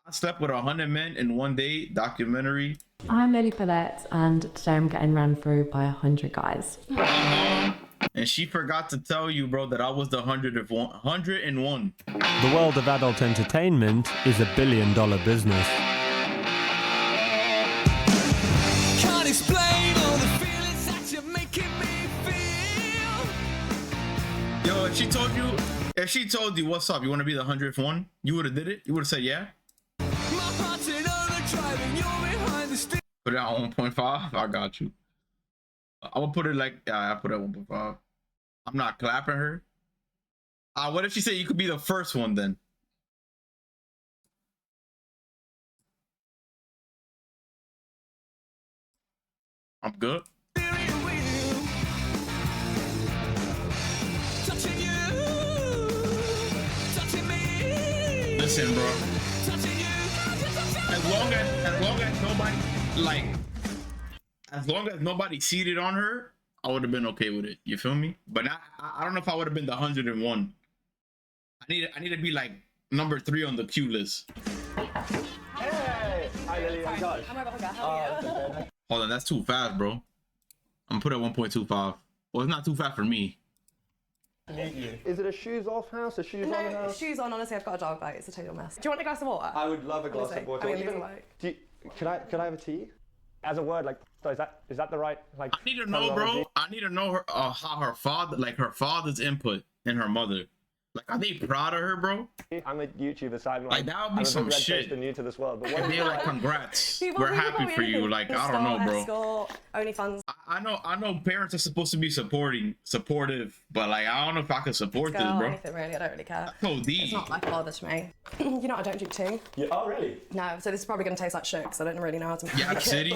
I slept with 100 men in one day documentary. I'm Lily Phillips, and today I'm getting ran through by 100 guys. And she forgot to tell you, bro, that I was the 101. The world of adult entertainment is $1 billion business. Can't explain all the feelings that you're making me feel. Yo, if she told you what's up, you want to be the 100th one, you would have did it? You would have said yeah? My heart's in overdrive and you're behind the steering. Put it on 1.5. I got you. I would put it like, yeah, I put it at 1.5. I'm not clapping her. What if she said you could be the first one then? I'm good. Listen, bro. As long as nobody cheated on her, I would have been okay with it. You feel me? But I don't know if I would have been the 101. I need to be like number 3 on the queue list. Hey! Hi Lily, I'm Josh. I'm over here. How are you? Hold on, that's too fast, bro. I'm gonna put it at 1.25. Well, it's not too fast for me. Is it a shoes off house, a shoes on No, house? shoes on. Honestly, I've got a dog bite. It's a total mess. Do you want a glass of water? I would love a glass Honestly, of water. I mean, Even, could I have a tea? As a word, like, is that the right, like? I need to know, bro. I need to know her how her father, like her father's input and her mother. Like, are they proud of her, bro? I'm a YouTuber, so I'm like that would be some shit. New to this world, but what they're like, congrats. People We're happy for you. Like, I don't know, bro. Escort, OnlyFans. I know parents are supposed to be supportive, but like I don't know if I can support this, bro. Anything really, I don't really care. So deep. It's not like a bother to me. You know, I don't drink tea. Yeah. Oh, really? No, so this is probably gonna taste like shit because I don't really know how to make it. City.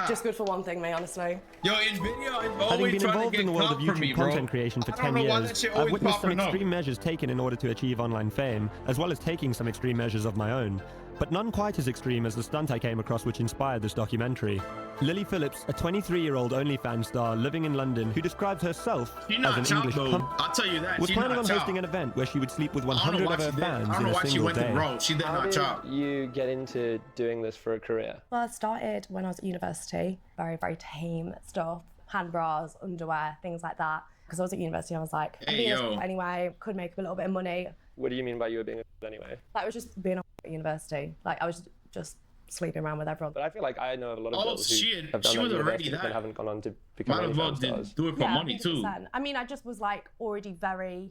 Just good for one thing, me, honestly. Yo, in video, I'm Having always been trying to involved get in the world of clout for YouTube me, bro. content creation for I 10 don't know why that years, shit I've always witnessed some popping up. extreme measures taken in order to achieve online fame, as well as taking some extreme measures of my own. But none quite as extreme as the stunt I came across which inspired this documentary. Lily Phillips, a 23-year-old OnlyFans star living in London who describes herself as an English I'll tell you that. was planning on hosting an event where she would sleep with 100 of her fans in a single day. She did not chop. How did you get into doing this for a career? Well, I started when I was at university. Very, very tame stuff. Hand bras, underwear, things like that. Because I was at university, I was like, I'm being a anyway, could make a little bit of money. What do you mean by you were being a anyway? That was just being at university. Like, I was just sleeping around with everyone. But I feel like I know of a lot of girls who have she done was that already and haven't gone on to become might as well stars. do it for money 100%. too. I mean, I just was like already very,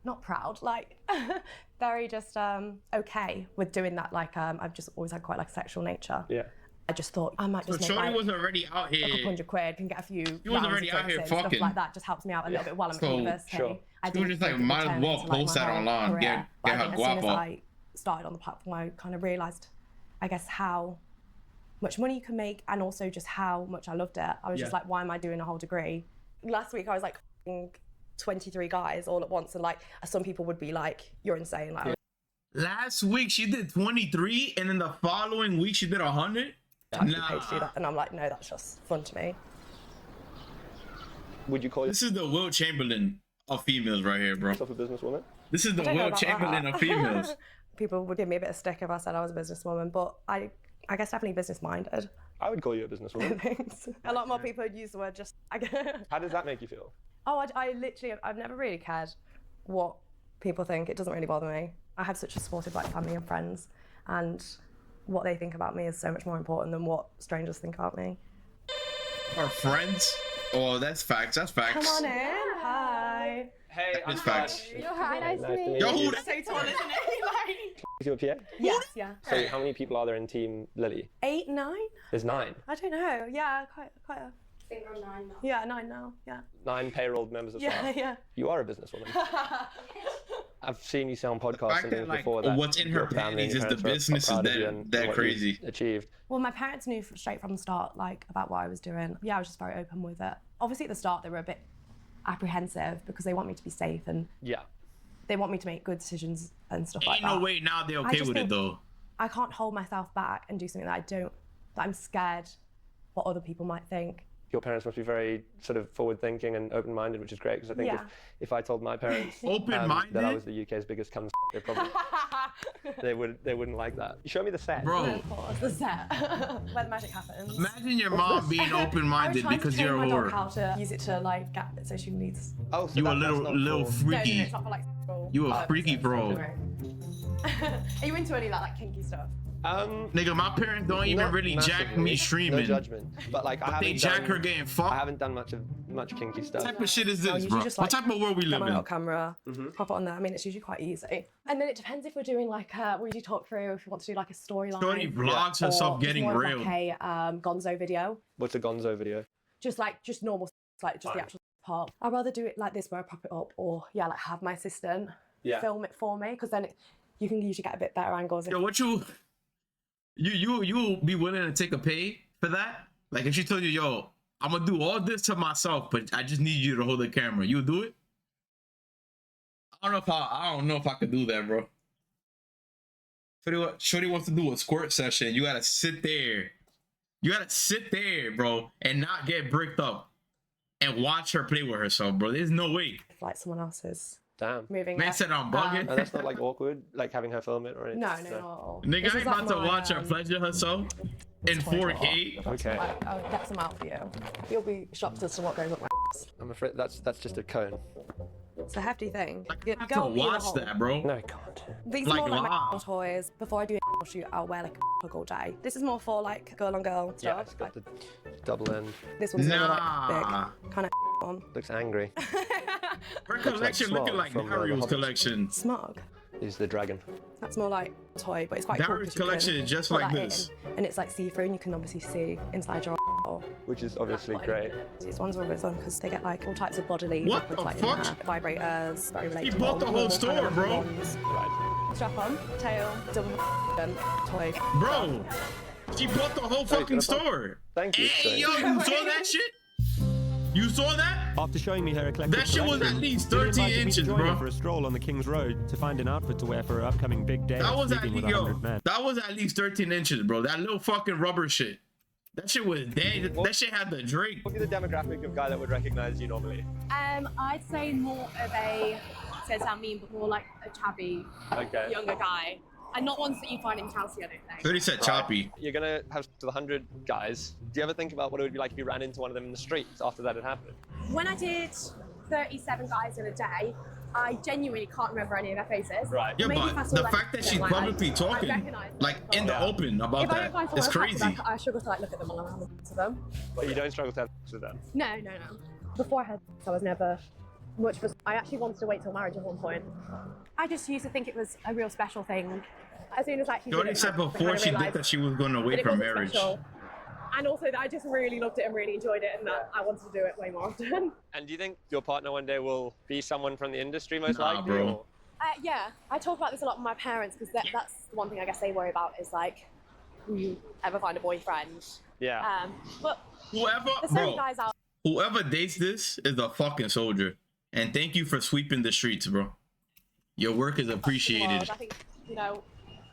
not proud, like very just okay with doing that. Like I've just always had quite like a sexual nature. Yeah. I just thought I might just So make Shorty like was already out here. a couple £100, can get a few. She was already out here fucking. Stuff like that just helps me out a little bit while I'm at university. Sure. I She was just like, might as well post that online. Get her As soon as guap up. I started on the platform, I kind of realised, I guess, how much money you can make and also just how much I loved it. I was just like, why am I doing a whole degree? Last week I was like 23 guys all at once, and like some people would be like, you're insane. Like, Last week she did 23 and then the following week she did 100? paid to do that. And I'm like, no, that's just fun to me. Would you call This is the Will Chamberlain of females right here, bro. yourself a businesswoman? This is the Will Chamberlain of females. People would give me a bit of stick if I said I was a businesswoman, but I guess definitely business-minded. I would call you a businesswoman. Thanks. A lot more people would use the word just... How does that make you feel? Oh, I literally, I've never really cared what people think. It doesn't really bother me. I have such a supportive like family and friends, and what they think about me is so much more important than what strangers think about me. Our friends? Oh, that's facts. That's facts. Come on in. Hi. Hey, I'm It's facts. Hi, nice to meet you. Yo, who That's so tall, isn't it? Is your PA? Yes, yeah. So how many people are there in Team Lily? 8, 9? There's 9. I don't know. Yeah, quite a... I think I'm 9 now. Yeah, 9 now. Yeah. 9 payrolled members of Yeah, staff. yeah. You are a businesswoman. I've seen you say on podcasts fact and that, things like, before that what's in her your family and panties is your the parents are business is proud of you that- and that what crazy. you've achieved. Well, my parents knew straight from the start, like, about what I was doing. Yeah, I was just very open with it. Obviously, at the start, they were a bit apprehensive because they want me to be safe and Yeah. they want me to make good decisions and stuff like Ain't that. no way now they're I okay just with it think though. I can't hold myself back and do something that I'm scared what other people might think. Your parents must be very sort of forward-thinking and open-minded, which is great, because I think Yeah. if I told my parents Open-minded? that I was the UK's biggest cum, they probably they wouldn't like that. You show me the set. Bro, Of course, the set where the magic happens. imagine your mom being I was open-minded trying because to you're a train my dog whore. how to use it to like get it so she needs. Oh, so You a that's little not little cool. freaky. No, it's not for like. You a freaky bro. Are you into any of that like kinky stuff? Nigga, my parents don't even Not really jack massively, me No streaming. judgment, but like I They haven't jack done, her getting I fucked. haven't done much kinky stuff. What type of shit is No, this, usually bro? just, What like, type of world we Get live my in? little camera, pop it on there. I mean, it's usually quite easy. And then it depends if we're doing like we usually talk through if we want to do like a storyline. Shorty vlogs herself or getting just more of, railed. like a Gonzo video. What's a Gonzo video? Just normal, like just the actual part. I'd rather do it like this where I pop it up, or like have my assistant film it for me, because then you can usually get a bit better angles. Yo, what you be willing to take a pay for that? Like if she told you, yo, I'm gonna do all this to myself, but I just need you to hold the camera. You do it? I don't know if I could do that, bro. Shorty wants to do a squirt session. You gotta sit there. You gotta sit there, bro, and not get bricked up and watch her play with herself, bro. There's no way. Like someone else's Damn. moving. Man it. said I'm bugging. And that's not like awkward, like having her film it or anything. No, not at all. Nigga, This I is, ain't like, about to my, watch her pleasure herself in toy drawer. 4K. Okay. I'll get some out for you. You'll be shocked as to what goes up my ass. I'm afraid that's just a cone. It's a hefty thing. I Your have to girl be in a watch hole. that, bro. No, I can't. These Like are more like my live. toys. Before I do a shoot, I'll wear like a plug all day. This is more for like girl on girl Yeah, stuff. it's got the double end. This one's more Nah. like big, kind of on. Looks angry. Her collection Smog looking like from, the Dario's Hobbit. collection. Smug. Is the dragon. That's more like a toy, but it's quite cool. Dario's 'cause you collection can is just put like that this. in, and it's like see-through, and you can obviously see inside your hole. Which is obviously great. These ones are always fun because they get like all types of bodily What liquids, the like fuck? in there. Vibrators, very He relatable. bought the whole normal store, kind of bro. ones. Right. Strap on, tail, double toy. Bro, she bought the whole fucking gonna pop- store. Thank you. Hey, yo, Sorry. you saw that shit? You saw that? After showing me her eclectic That shit was collection, at least Lily 13 invited me to inches, join her bro. for a stroll on the King's Road to find an outfit to wear for her upcoming big day That of was at sleeping least, with yo, 100 men. that was at least 13 inches, bro. That little fucking rubber shit. That shit was dead. That shit had the Drake. What would be the demographic of guy that would recognize you normally? I'd say more of a, says I mean, but more like a chubby, Okay. younger guy. And not ones that you find in Chelsea, I don't think. 30 said choppy. You're gonna have 100 guys. Do you ever think about what it would be like if you ran into one of them in the streets after that had happened? When I did 37 guys in a day, I genuinely can't remember any of their faces. Right. Yeah, Maybe if I but saw, the like, fact that them, she's like, publicly I talking, recognise like them. in the open about If I don't find that, it's someone crazy. attractive, I struggle to like look at them while I'm having to them. But you don't struggle to have sex with them. No. Before I had sex, I was never much of a... I actually wanted to wait till marriage at one point. I just used to think it was a real special thing. As soon as I actually Jody did it, said I before kinda she did realised that she was going to wait that it for wasn't marriage. special. And also that I just really loved it and really enjoyed it, and that I wanted to do it way more often. And do you think your partner one day will be someone from the industry most Nah, likely? bro. Or? Yeah, I talk about this a lot with my parents because that's the one thing I guess they worry about is like, will you ever find a boyfriend? Yeah. But Whoever, there's so many bro, guys out. whoever dates this is a fucking soldier. And thank you for sweeping the streets, bro. Your work is appreciated. I think,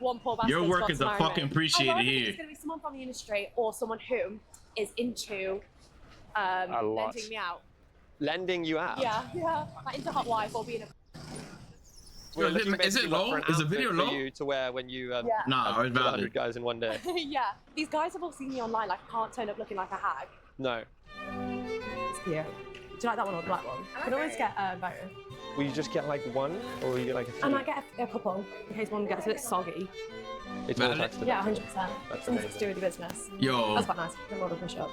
one poor bastard's Your work got is to a marry fucking me. appreciated I think here. it's going to be someone from the industry or someone who is into lot. lending me out. Lending you out? Yeah. Like into hot wife or being a... We're Yo, looking is it basically low? for an Is the outfit video for low? you to wear when you Nah, it's 100 valid. guys in one day. yeah. These guys have all seen me online, like I can't turn up looking like a hag. No. It's cute. Do you like that one or the black one? You can always get both. Will you just get like one, or will you get like a few? I might get a couple in case one gets a bit soggy. It's all Valid. taxed. Yeah, 100%. That's Something to amazing. do with the business. Yo, That's quite nice. Don't roll the push up.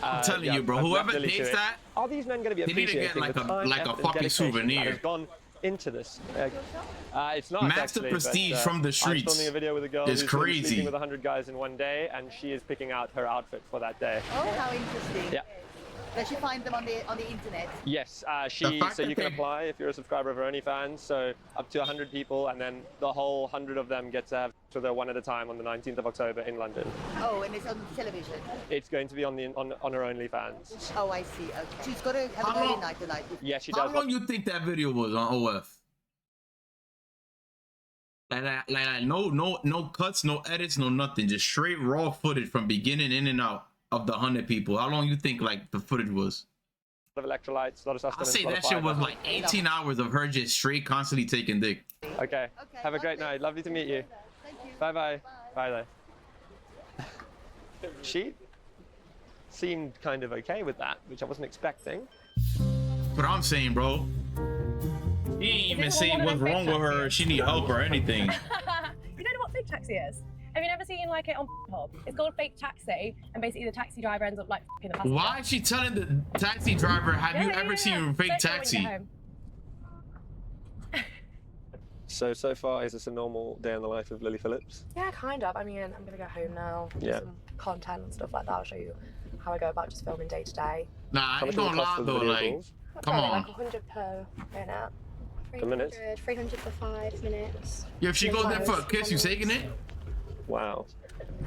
I'm telling you, bro. I've Whoever left Lily to dates it. that, Are these men going to be they need to get appreciating like the a- time, like a effort, and fucking dedication souvenir. that has gone into this? It's not Master actually, prestige but, from the I'm streets filming a video with a girl is who's gonna be crazy. sleeping with 100 guys in one day, and she is picking out her outfit for that day. Oh, how interesting. Yeah. Does she find them on the internet? Yes, The fact so you that can they- apply if you're a subscriber of her OnlyFans. So up to 100 people, and then the whole 100 of them get to have to their one at a time on the 19th of October in London. Oh, and it's on television. It's going to be on her OnlyFans. Oh, I see. Okay. She's got to have How an early long- night tonight. Yes, she how does. long you think that video was on OF? Like no cuts, no edits, no nothing. Just straight raw footage from beginning in and out. of the 100 people? How long you think like the footage was? A lot of electrolytes, a lot of I sustenance. say a lot that of shit was fiber. like 18 hours of her just straight constantly taking dick. Okay. Have a great night. Lovely to meet you. Thank you. Bye bye. Bye bye. She seemed kind of okay with that, which I wasn't expecting. But I'm saying, bro, he ain't even say what's wrong with her. She need help or anything. You don't know what fake taxi is? Have you never seen like it on Hub? It's called fake taxi, and basically the taxi driver ends up like f***ing the passenger. Why is she telling the taxi driver, have you ever seen a fake Search it when you taxi? get home. So far, is this a normal day in the life of Lily Phillips? Yeah, kind of. I mean, I'm gonna go home now. Do Yeah. some content and stuff like that. I'll show you how I go about just filming day to day. Nah, I How ain't much will gonna it cost lie for the though, video like, calls? come on. Like 100 per minute. Per minute? 300 for 5 minutes. Yo, if she goes in for a kiss, you taking it? Wow.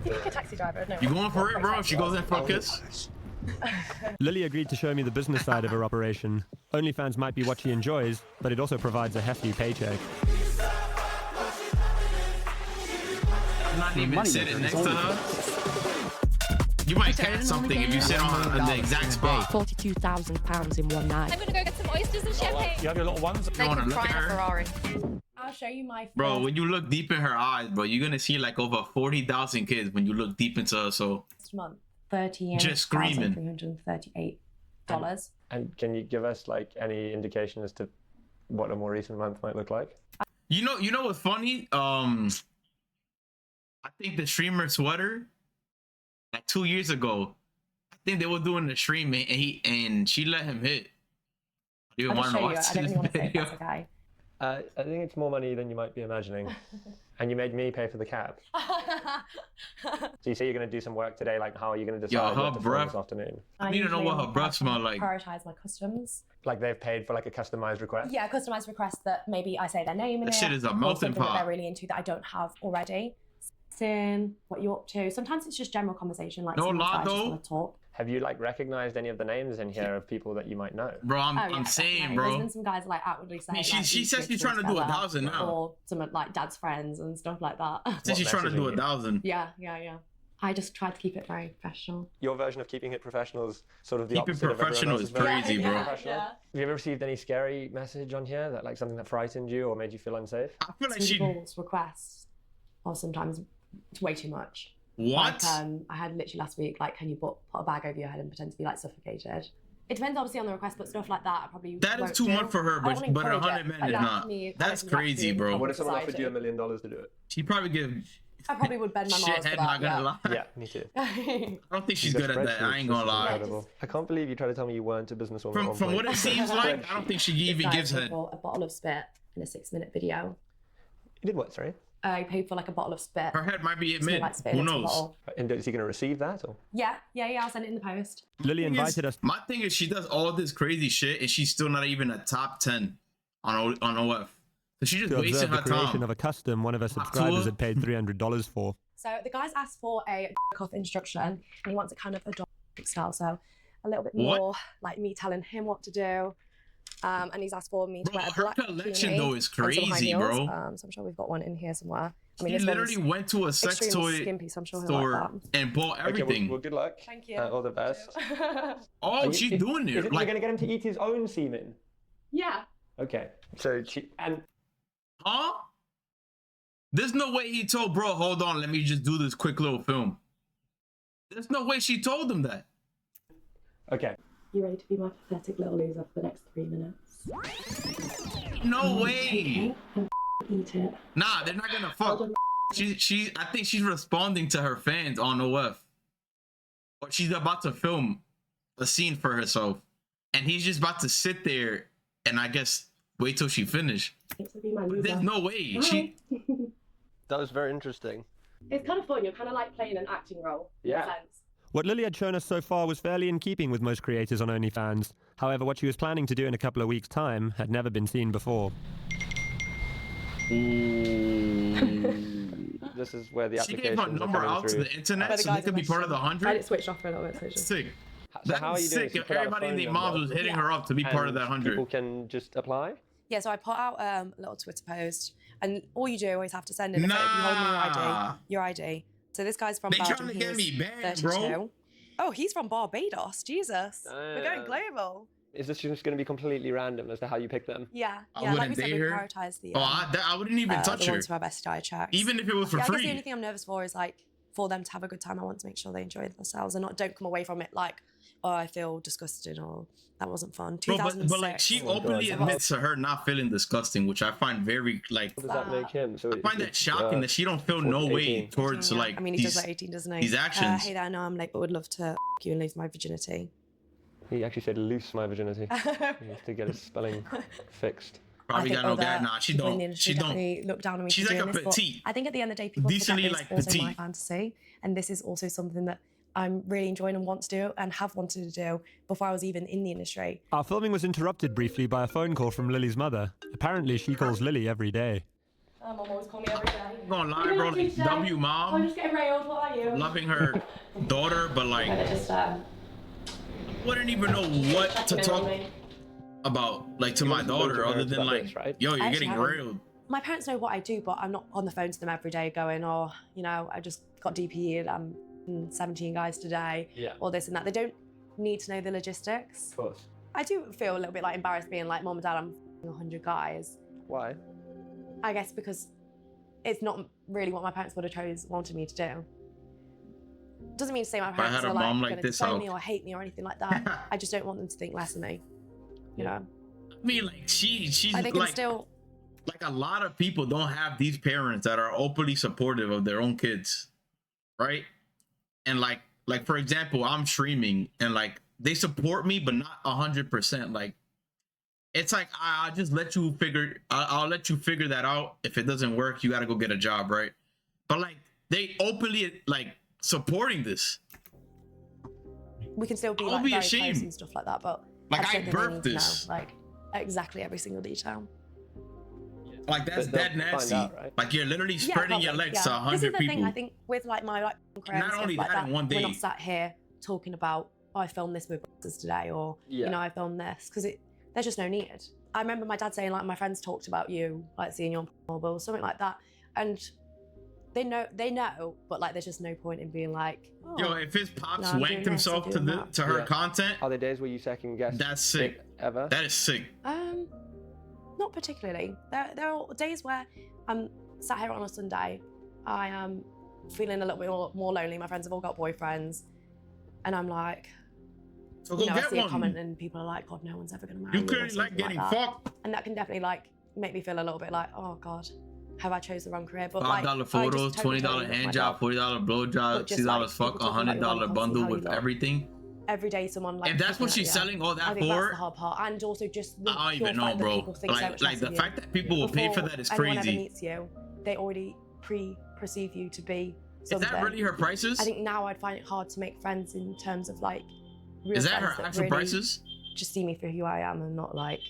You're like a taxi driver, no? You going for it, bro? If she goes in for a kiss? Lily agreed to show me the business side of her operation. OnlyFans might be what she enjoys, but it also provides a hefty paycheck. I'm not even sitting next to her. You might catch something if you sit on the exact spot. £42,000 in one night. I'm gonna go get some oysters and champagne. You have your little ones? You wanna look at her? Ferrari. I'll show you my Bro, first when you look deep in her eyes, bro, you're gonna see like over 40,000 kids when you look deep into her soul. month. Just screaming. $38,338. And can you give us like any indication as to what a more recent month might look like? You know what's funny? I think the streamer Sweater, like 2 years ago, I think they were doing the streaming and she let him hit. You I'll want just to show you. watch I don't this even want to say if video? that's okay. I think it's more money than you might be imagining. And you made me pay for the cab. So you say you're going to do some work today, like how are you going to decide her what to film breath- this afternoon? I need to know what her breath smell like. Prioritize my customs. Like they've paid for like a customized request? Yeah, customized requests that maybe I say their name in That it. shit is a or melting something that pot. they're really into that I don't have already. Sin, what you're up to. Sometimes it's just general conversation, like No someone's lie, like, I just though. want to talk. Have you like recognized any of the names in here of people that you might know? Bro, Oh, I'm saying, definitely. bro. There's been some guys like outwardly saying. mean, she like, says these she's bitches trying to do together, 1,000 now. Or some of like dad's friends and stuff like that. Since she's trying to do messaging you? 1,000. Yeah. I just tried to keep it very professional. Your version of keeping it professional is sort of the Keep it opposite of everyone professional else's is version. crazy, Yeah, bro. yeah. Professional. Have you ever received any scary message on here that like something that frightened you or made you feel unsafe? I feel like Some she. people's requests are sometimes way too much. What? Like, I had literally last week, like, can you put a bag over your head and pretend to be like suffocated? It depends obviously on the request, but stuff like that I probably That is won't too do. much for her, I don't wanna but encourage 100 it. men Like, is that not. to me, That's honestly, that's crazy, really bro. toxic What if someone offered you $1 society. million to do it? She probably give I probably would bend my morals for shithead, that. not gonna lie. Yeah, me too. I don't think she's These good are at that. I ain't gonna spreadsheets. This is lie. incredible. I can't believe you tried to tell me you weren't a businesswoman. at one From point. what it seems like, I don't think she even gives I head. paid for a bottle of spit in a 6-minute video. You did what, sorry? I paid for like a bottle of spit. Her head might be Just admit. like spit Who into a knows? bottle. And is he going to receive that? Or? Yeah, I'll send it in the post. Lily Thing is- invited us. My thing is, she does all this crazy shit, and she's still not even a top 10 on OF. So she's just to wasting observe the her creation time. of a custom one of her subscribers tour? had paid $300 for. So the guy's asked for a off instruction, and he wants it kind of a dog style, so a little bit What? more like me telling him what to do. And he's asked for me to Bro, wear a her black collection, bikini though, is and some high crazy, heels. bro. So I'm sure we've got one in here somewhere. I She this literally one's went to a sex extremely toy skimpy, so I'm sure he'll store like and bought Okay, everything. well, good luck. Thank you. All the best. Oh, she's doing Is it. it Like, you're going to get him to eat his own semen? Yeah. Okay. So and huh? There's no way he told bro, hold on, let me just do this quick little film. There's no way she told him that. okay. You ready to be my pathetic little loser for the next 3 minutes? No way. Eat it. Nah, they're not gonna fuck. I think she's responding to her fans on OF. Or she's about to film a scene for herself. And he's just about to sit there and I guess wait till she finish. It's to be my loser. There's no way. She That was very interesting. It's kind of fun. You're kind of like playing an acting role. Yeah. In a sense. What Lily had shown us so far was fairly in keeping with most creators on OnlyFans. However, what she was planning to do in a couple of weeks' time had never been seen before. This is where the She gave applications her are number coming out to through. the internet But the so they guys could be are part of the I had 100. it switched off for a little bit. So just... Sick. So how are you doing Sick. this? You If put out a everybody in phone the number moms was hitting her up to be part of that and 100. People can just apply? Yeah, so I put out a little Twitter post, and all you do always have to send in a photo. You hold me Nah. your ID. So this guy's from They Belgium. trying to He get is me banned, 32. bro. Oh, he's from Barbados. Jesus. We're going global. Is this just going to be completely random as to how you pick them? Yeah. I Yeah, like we wouldn't said, date we her. prioritize the, Oh, I wouldn't even touch the her. ones who are best diet checks. Even if it was for I guess the free. only thing I'm nervous for is like for them to have a good time. I want to make sure they enjoy themselves and don't come away from it like, oh, I feel disgusted or that wasn't fun. Bro, 2006. but like she Oh my openly God. admits to her not feeling disgusting, which I find very like. What does that make him? So I find that shocking that she don't feel no way 18. towards Yeah. like I mean, he does like 18, doesn't he? these actions. Hey there, I know I'm late, but would love to you and lose my virginity. He actually said loose my virginity. He needs to get his spelling fixed. Probably got no guy. other Nah, she people in don't. the industry She don't. definitely look down on me She's for like doing a this, but petite. I think at the end of the day, people Decently forget like it's also my petite. fantasy, and this is also something that I'm really enjoying and want to do and have wanted to do before I was even in the industry. Our filming was interrupted briefly by a phone call from Lily's mother. Apparently, she calls Lily every day. Mum always call me every day. I'm gonna lie, bro. Like, W mom, I'm just getting railed. What are you? loving her daughter, but like Just wouldn't even know what to talk about, like to my wasn't spoken to daughter, her other than about like, this, right? yo, you're I getting actually railed. My parents know what I do, but I'm not on the phone to them every day going, oh, you know, I just got DP'd, I'm 17 guys today, Yeah. or this and that. They don't need to know the logistics. Of course. I do feel a little bit like embarrassed being like, Mom and Dad, I'm 100 guys. Why? I guess because it's not really what my parents would have wanted me to do. Doesn't mean to say my I parents had a are mom like like gonna this, disown I'll- me or hate me or anything like that. I just don't want them to think less of me. You know? I mean, like she's I think I'm like still like a lot of people don't have these parents that are openly supportive of their own kids, right? And like for example, I'm streaming and like they support me, but not 100%. Like it's like I'll just let you figure. I'll let you figure that out. If it doesn't work, you got to go get a job, right? But like they openly like supporting this. we can still be I'll like be very ashamed. close and stuff like that, but Like, just I don't think they birthed need to know, this. like exactly every single detail. Like that's But they'll dead find nasty. out, right? Like you're literally Yeah, spreading your probably, legs to yeah. 100 This is the people. thing, I think, with like my like career and Not stuff only like that, in one we're day. not sat here talking about, oh, I filmed this with brothers today, or Yeah. you know, I filmed this, because there's just no need. I remember my dad saying like, my friends talked about you, like seeing you on mobile or something like that, and they know, but like there's just no point in being like, oh, Yo, if his pops no, I'm doing wanked this, I'm himself to doing the that. to her Yeah. content, Are there days where you second guess that's sick. it ever? That is sick. Not particularly. There are days where I'm sat here on a Sunday, I am feeling a little bit more lonely. My friends have all got boyfriends, and I'm like, So you go know, I get see a comment one. and people are like, God, no one's ever gonna marry You or could like something getting that. fucked. And that can definitely like make me feel a little bit like, oh God, have I chose the wrong career? But $5 like, I just photos, totally $20 love hand my job, $40 blow job, But just, $60 like, fuck, people talking about your $100 body, bundle how you with look. everything. Every day someone like If that's picking what at she's you. selling all I that think that's for, the hard part, and also just the I don't pure even know, fact that bro. people think so Like much like less the of fact you. that people will pay for Before that is anyone ever crazy. meets you, they already perceive you to be Is something. that really her prices? I think now I'd find it hard to make friends in terms of like real Is that friends her actual really prices? just see me for who I am and not like,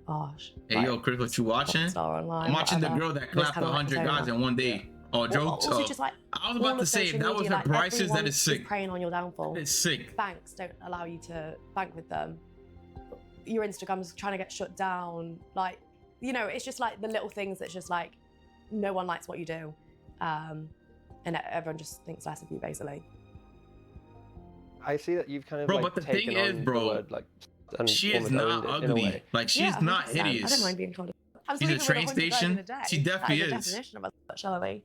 gosh. Hey yo, Chris, what you watching? Online, I'm watching the whatever. girl that Just clapped kinda like 100 persona. guys in one day. Oh, Or jokes. also Oh. just like I was all about to of say, if social that was media, her like, prices, that everyone is sick. preying on your downfall. That is sick. Banks don't allow you to bank with them. Your Instagram's trying to get shut down. Like, you know, it's just like the little things that's just like, no one likes what you do. And everyone just thinks less of you, basically. I see that you've kind of Bro, like but the thing taken is, on bro, the word, like, and She is almost not owned it in a ugly. way. Like she's Yeah, not 100%. hideous. I don't mind being called. I'm She's a sleeping with train 100 guys in station. a day. She definitely That is. the definition of a Shirley.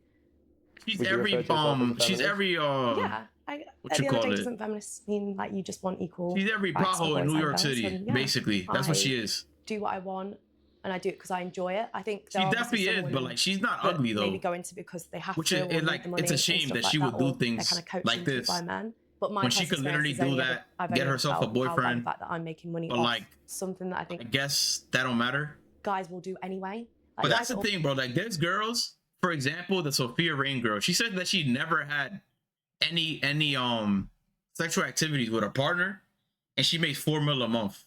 She's Would you every refer to yourself as a she's feminist? every Yeah. what At you the end of call the day, it? doesn't feminists mean like you just want equal? She's every rights for pothole in boys New and York girls? City. And, yeah, Basically, that's what I she is. Do what I want, and I do it because I enjoy it. I think She there are definitely obviously is, some but women like she's not that ugly though. Maybe go into because they have Which to. is or need like the money it's a and shame stuff that like she would or do they're things kind of coached like into this by men. But my when she personal could literally experience is do only that, I've get only herself a felt proud by boyfriend. the fact that I'm making money But off like, something that I I think guess that don't matter. guys will do anyway. Like, But that's guys the will- thing, bro. Like there's girls, for example, the Sophia Rain girl. She said that she never had any sexual activities with her partner, and she makes $4 million a month,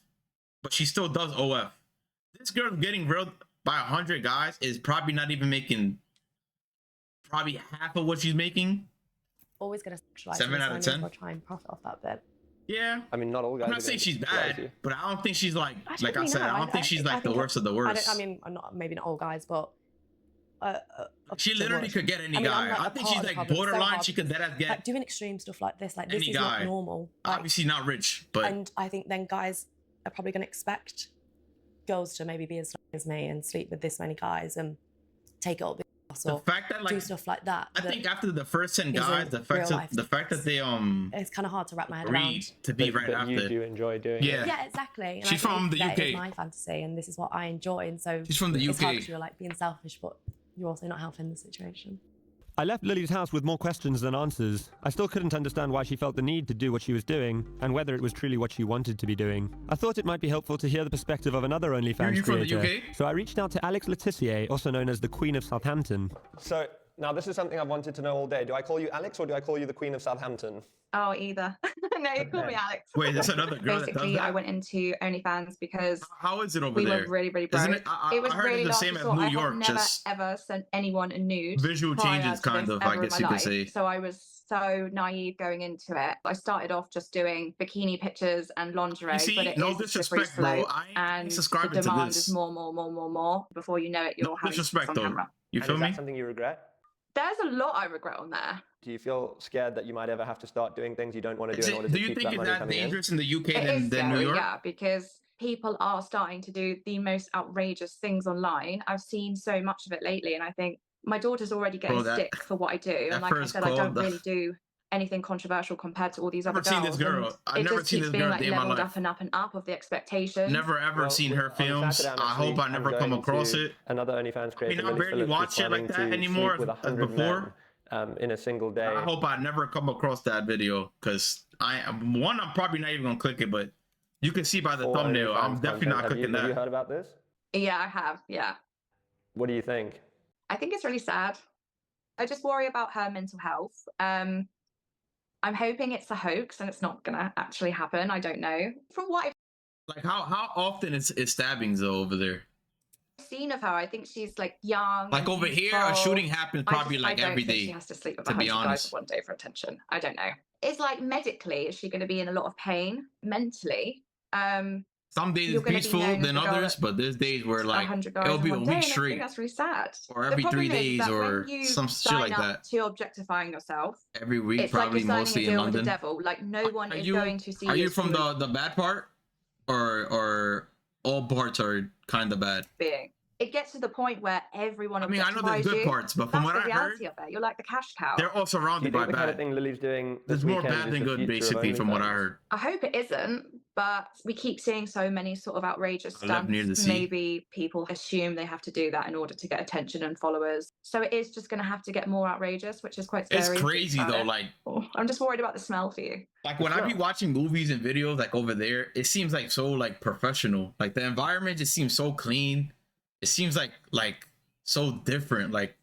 but she still does OF. This girl getting grilled by 100 guys is probably not even making probably half of what she's making. always going to sexualize 7 out of 10? Or try and profit off that bit. Yeah, I mean, not all guys. I'm are not saying gonna she's sexualize bad, you. but I don't think she's like I Actually, said, no, I don't think she's like the think worst of the worst. I mean, I'm not maybe not all guys, but She literally could get any I mean, I'm, guy. like, I a think part she's of the like problem. It's so borderline. hard She could deadass get like doing extreme stuff like this. Like this any is guy. not normal. Like, Obviously not rich, but and I think then guys are probably going to expect girls to maybe be as strong as me and sleep with this many guys and take it up with us the or fact that do like stuff like that. I think after the first 10 guys, the fact that they it's kind of hard to wrap my head agreed around. to be right but after. you do enjoy doing it. Yeah, exactly. And She's I think from the that is UK. my fantasy, and this is what I enjoy. And so She's from the it's hard UK. 'cause you're like being selfish, but you're also not helping the situation. I left Lily's house with more questions than answers. I still couldn't understand why she felt the need to do what she was doing, and whether it was truly what she wanted to be doing. I thought it might be helpful to hear the perspective of another OnlyFans You from the creator. UK? So I reached out to Alex Letitia, also known as the Queen of Southampton. So now this is something I've wanted to know all day. Do I call you Alex or do I call you the Queen of Southampton? Oh, either. No, you call me Alex. Wait, that's another girl that does Basically, I that? went into OnlyFans because How is it over we there? were really, really broke. Isn't it? I was heard really it's the last same as resort. New I York, have never just ever sent anyone a nude. visual prior changes, to kind this of, ever I in guess my you could life. say. So I was so naive going into it. I started off just doing bikini pictures and lingerie, You see, but it no is a disrespect, slippery bro. slope, I ain't and subscribing the to demand this. is more. Before you know it, you're No having disrespect, sex on though. camera. You And feel is me? that something you regret? There's a lot I regret on there. Do you feel scared that you might ever have to start doing things you don't want to Is do in it- order do to you keep think that it's money that coming in? dangerous in the UK It is than New scary, York? yeah, because people are starting to do the most outrageous things online. I've seen so much of it lately, and I think my daughter's already getting Bro, that- stick for what I do. that And like I first said, I call, don't the- really do anything controversial compared to all these Never other seen girls. this girl. and I've it never just seen keeps this being girl a like day in my leveled life. up and up and up of the expectations. Never ever Well, seen her on films. Saturday, I'm I hope I actually- never I'm come going across to it. Another OnlyFans creator, I Lily barely Phillips, watch who's shit like planning that to anymore sleep with as 100 before. men, in a single day. I hope I never come across that video because I'm probably not even gonna click it, but you can see by the for thumbnail, OnlyFans I'm definitely content. not Have clicking Have you that. heard about this? Yeah, I have. Yeah. What do you think? I think it's really sad. I just worry about her mental health. I'm hoping it's a hoax and it's not gonna actually happen. I don't know. From what I've Like how often is stabbings though over there? seen of her, I think she's like young. Like and over here, a youthful. shooting happens probably like I don't every think day. she has to sleep with to be 100 guys honest. one day for attention. I don't know. It's like medically, is she going to be in a lot of pain mentally? Some days You're it's gonna be peaceful known as than the girl others, that but there's days where like 100 guys it'll in be a one day, week and I straight, think that's really sad. or The every problem 3 is days, that or when you some shit sign like up that. to objectifying yourself, Every week, it's like probably you're signing mostly a in deal with the London. devil. Like no one Are is you going to see are you as from human the bad part, or all parts are kind of bad? being. It gets to the point where everyone I mean, I know there's objectifies good you. parts, but from That's what the I heard, reality of it. You're like the cash cow. they're all Do you surrounded think by the kind of bad. thing Lily's doing There's this more weekend bad is than the good, future of basically, from what I OnlyFans? heard. I hope it isn't, but we keep seeing so many sort of outrageous I live near the stunts. sea. Maybe people assume they have to do that in order to get attention and followers. So it is just going to have to get more outrageous, which is quite scary. It's to think crazy about though. it. Like I'm just worried about the smell for you. when I be watching movies and videos like over there, it seems like so like professional. Like the environment just seems so clean. It seems like so different. Like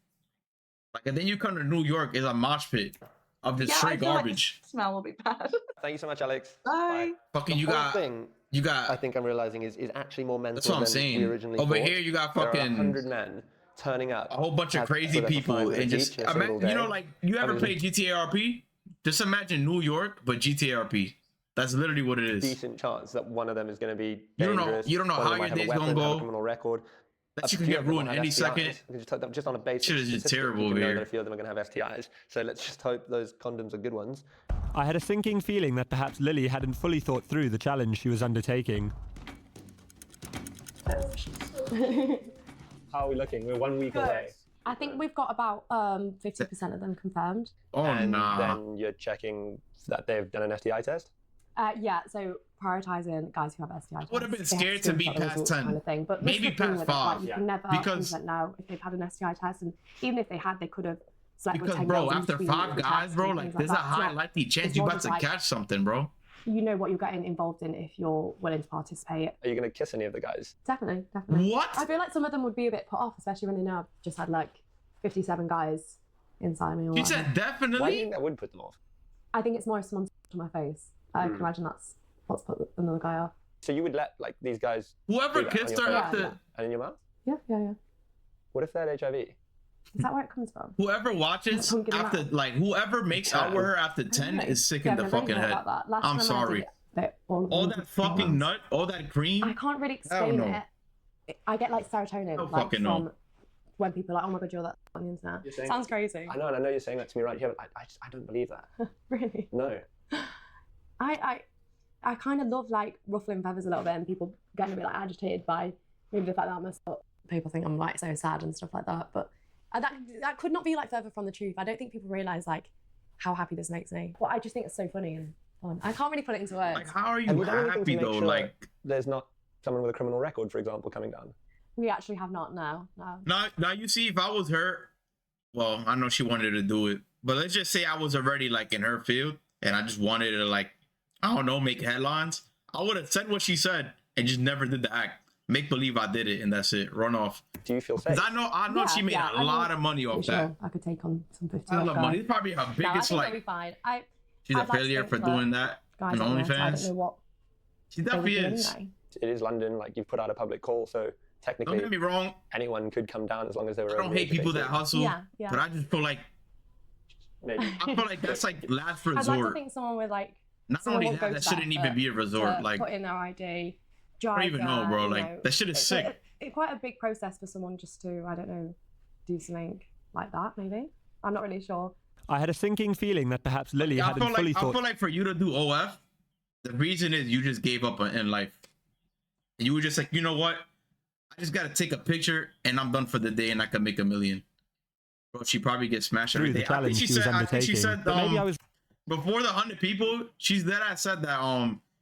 and then you come to New York, it's a mosh pit of just Yeah, I straight feel like garbage. the smell will be bad. Thank you so much, Alex. Bye. Fucking The you whole got thing, you I got think I'm realizing is actually more mental that's what I'm than saying. we originally Over thought. here you got There are fucking 100 men turning up. a whole bunch of Have- crazy for the people 5 and minutes just each in a single you know day. like you ever I mean- played GTA RP? Just imagine New York but GTA RP. That's literally what it is. Decent chance that one of them is going to be You don't know- dangerous. you don't know one of how them might your have a day's weapon, gonna have a go. criminal record. That A shit can few get of them ruined will have any STIs. second. We can just on a basic Shit is just statistic, terrible we can over know here. that a few of them are going to have STIs. So let's just hope those condoms are good ones. I had a sinking feeling that perhaps Lily hadn't fully thought through the challenge she was undertaking. How are we looking? We're 1 week away. I think we've got about 50% of them confirmed. Oh And nah. then you're checking that they've done an STI test? Yeah, so prioritizing guys who have STI tests. Would have been They have scared to be screenshot the past results 10. kind of thing. But this is Maybe the thing past with it, like, 5. you can never Because- 100% know if they've had an STI test, and even if they had, they could have slept with Because 10 bro, girls in after between 5 the guys, tests bro, and like things there's a that. It's high not- likely chance it's you more about just to like- catch something, bro. You know what you're getting involved in if you're willing to participate. Are you going to kiss any of the guys? Definitely. I What? feel like some of them would be a bit put off, especially when they know I've just had like 57 guys inside me. Or You whatever. said Why do you definitely? think that would put them off? I think it's more if someone's to my face. I can imagine that's what's put another guy off. So you would let like these guys Whoever do that on kissed your her face after and in your mouth? Yeah. What if they had HIV? Is that where it comes from? whoever watches Don't get 'em after out. like whoever makes out with her after 10 Anyway, is sick yeah, in the I've really fucking thought head. about that. Last I'm time I did sorry. it, all of All them that were fucking nice. nut, all that cream. I can't really Hell explain no. it. I get like serotonin Don't like fucking from know. when people are like, oh my God, you're that on the internet. You're saying- Sounds crazy. I know, and I know you're saying that to me right here, but I don't believe that. Really? No. I kind of love like ruffling feathers a little bit and people getting a bit like agitated by maybe the fact that I'm a slut. People think I'm like so sad and stuff like that, but that could not be like further from the truth. I don't think people realise like how happy this makes me. Well, I just think it's so funny and fun. I can't really put it into words. Like, how are you Have you done anything happy to make though? sure Like, there's not someone with a criminal record, for example, coming down. We actually have not now. now you see, if I was her, well, I know she wanted to do it, but let's just say I was already like in her field and I just wanted to like, I don't know, make headlines. I would have said what she said and just never did the act. Make believe I did it and that's it. Run off. Do you feel safe? I know she made a lot of money off that. I could take on some 50. I love money. It's probably her biggest I think it'll be like. fine. She's I'd a like to failure think for that doing that guys on on there, I don't OnlyFans. know what She they would definitely do is. anyway. It is London, like you've put out a public call, so Don't technically get me wrong. anyone could come down as long as they were. I don't over the hate age of people that 18. hustle, Yeah, yeah. but I just feel like Maybe. I feel like that's like last I'd like to resort. think someone with like. Not someone only won't go that, that to shouldn't even effort be a resort. to Like, put in their ID. I Drive don't even know, there, bro. you Like, know. that shit is It's sick. quite a big process for someone just to, I don't know, do something like that. Maybe I'm not really sure. I had a sinking feeling that perhaps Lily I hadn't feel fully like I thought. feel like for you to do OF, the reason is you just gave up in life. And you were just like, you know what? I just gotta take a picture and I'm done for the day and I can make $1 million. Bro, she probably gets smashed Through every the day. I think challenge she was I think undertaking. she said But maybe I was before the 100 people, she's that I said that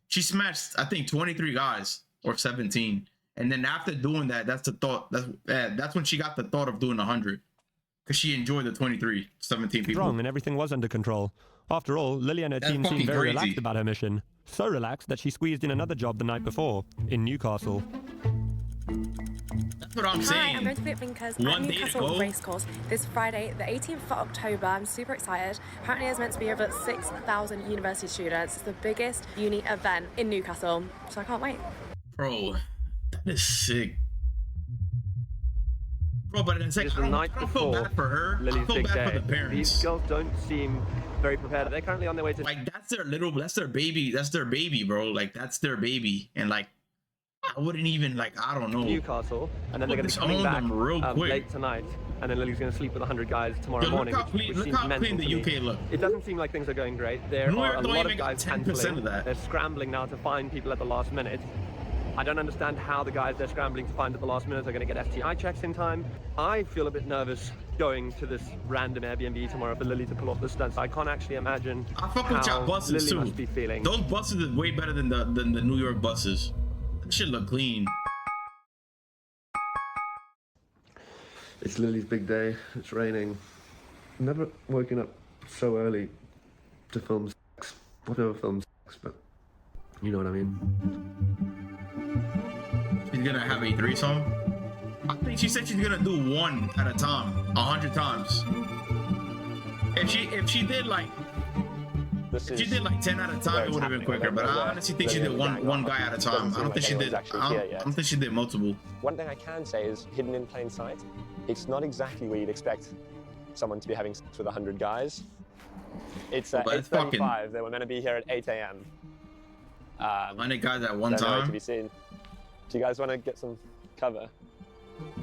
she smashed I think 23 guys or 17. And then after doing that, that's the thought. That's when she got the thought of doing 100. Because she enjoyed the 23, 17 people. strong and everything was under control. After all, Lily and her That's team fucking seemed very crazy. relaxed about her mission. So relaxed that she squeezed in another job the night before, in Newcastle. That's what I'm Hi, saying. I'm going to Flip Thinkers One at day to Newcastle go. Racecourse this Friday, the 18th of October. I'm super excited. Apparently there's meant to be over 6,000 university students. It's the biggest uni event in Newcastle, so I can't wait. Bro, that is sick. Bro, but it's like, Just I the don't, night I don't feel before bad for her. I Lily's feel big bad day. for the parents. These girls don't seem very prepared. They're currently on their way to. Like, that's their baby, bro. Like, that's their baby. And like, I wouldn't even, like, I don't know. Newcastle, and then they're going to be Disown coming back them real quick. late tonight, and then Lily's going to sleep with 100 guys tomorrow Yo, morning. look how clean, which look seems how mental clean to the me. UK look. It doesn't seem like things are going great. There New are York a don't lot even of got guys 10% cancelling. of that. They're scrambling now to find people at the last minute. I don't understand how the guys they're scrambling to find at the last minute are going to get STI checks in time. I feel a bit nervous going to this random Airbnb tomorrow for Lily to pull off the stunts. I can't actually imagine I fuck with how y'all buses Lily too. must be feeling. Those buses is way better than the New York buses. That shit look clean. It's Lily's big day. It's raining. Never woken up so early to film sex. I've never filmed sex, but you know what I mean. She's gonna have a threesome. I think she said she's gonna do one at a time, 100 times. If she did like. This If she did like 10 at a time, it would have been quicker. But I honestly think she did one guy at a time. I don't think she did. I don't think she did multiple. One thing I can say is hidden in plain sight. It's not exactly where you'd expect someone to be having sex with 100 guys. It's But it's 8:35. They were meant to be here at 8 a.m. 100 guys at one They're nowhere to time. be seen. Do you guys want to get some cover?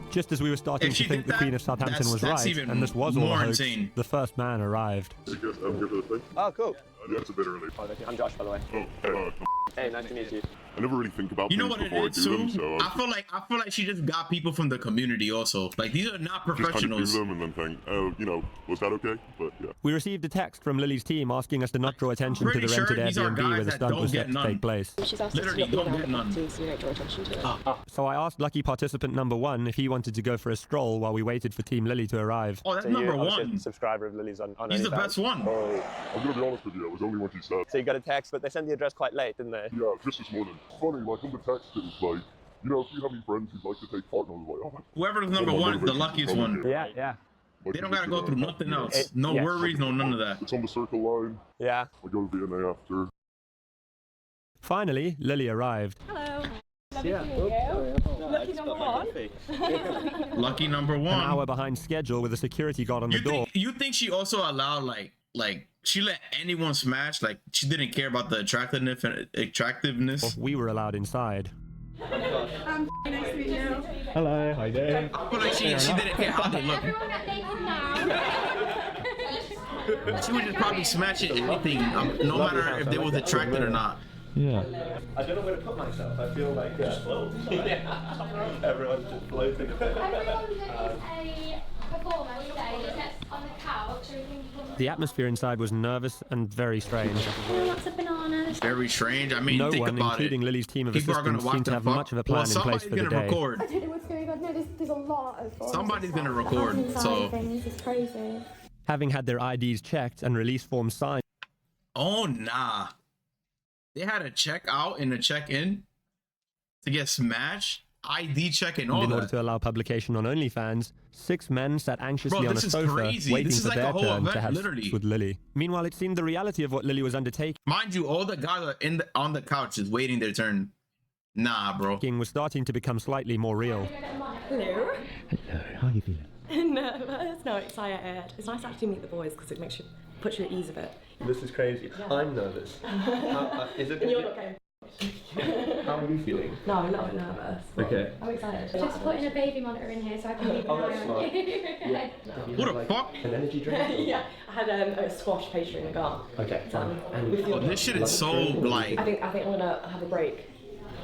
Just as we were starting If to she think did the Queen that, of Southampton was that's right, even and this was all a more hoax, insane. the first man arrived. I'm here for the thing. Oh, cool. Yeah, it's a bit early. Oh, I'm Josh, by the way. Oh, Hey, nice to meet you. I never really think about You know things what it before I is do them, too? so I feel like she just got people from the community also. Like these are not just kind of do professionals. them and then think, oh, you know, was that okay? But yeah. We received a text from Lily's team asking us to not draw attention to the pretty sure rented these are Airbnb where guys the that stunt don't was get set to none. take place. She's asked Literally us to don't not get be none. to, so you don't draw attention to it. So I asked lucky participant number 1 if he wanted to go for a stroll while we waited for Team Lily to arrive. Oh, that's So number you're obviously one. a subscriber of Lily's on He's the OnlyFans. best one. Oh, I'm gonna be honest with you, it was only what you said. So you got a text, but they sent the address quite late, didn't they? Yeah, just this morning. Funny, like on the text it was like, you know, if you have any friends who'd like to take part, and I was like, oh, Whoever's number one is the luckiest one. Yeah, yeah. like, They don't you gotta just, go through nothing else. No yeah. worries, no none of that. It's on the circle line. Yeah. I go to VNA after. Finally, Lily arrived. Hello. Yeah. Lucky number one. Lucky number An one. hour behind schedule with a security guard on the door. You think she also allowed like she let anyone smash? Like she didn't care about the attractiveness. We were allowed inside. Nice to meet you. Hello, how you doing? I feel like she didn't care how they look. She would just probably smash it anything, no matter if they was attracted or not. Yeah. I don't know where to put myself. I feel like just floating. Yeah. Everyone's just floating. Everyone that is a performer today gets on the couch. The atmosphere inside was nervous and very strange. Lots of bananas. Very strange. I mean, No think one, about including it. Lily's team of People are gonna assistants, watch seemed to the have fuck. much of a plan in place somebody's for the gonna day. record. I don't know what's going on. No, there's a lot of forms. Somebody's gonna record. So. It's crazy. Having had their IDs checked and release forms signed. Oh nah. They had a check out and a check in to get smashed. ID check and all In order that. to allow publication on OnlyFans, 6 men sat anxiously Bro, on a this is sofa, crazy. waiting This is for like a their whole turn to event, have literally. sex with Lily. Meanwhile, it seemed the reality of what Lily was undertaking Mind you, all the guys are on the couches waiting their turn. Nah, bro. was starting to become slightly more real. Hello. Hello, how are you feeling? Nervous. No, excited. It's nice to actually meet the boys because it makes you puts you at ease a bit. This is crazy. I'm nervous. Is it? You're not going. How are you feeling? No, I'm a little bit nervous. Okay. I'm excited. Just putting a baby monitor in here so I can keep an Oh, eye that's on smart. you. What the fuck? An energy drink? Yeah, I had a squash pastry in the car. Okay, fine. Oh, this shit is so like. I think I'm gonna have a break.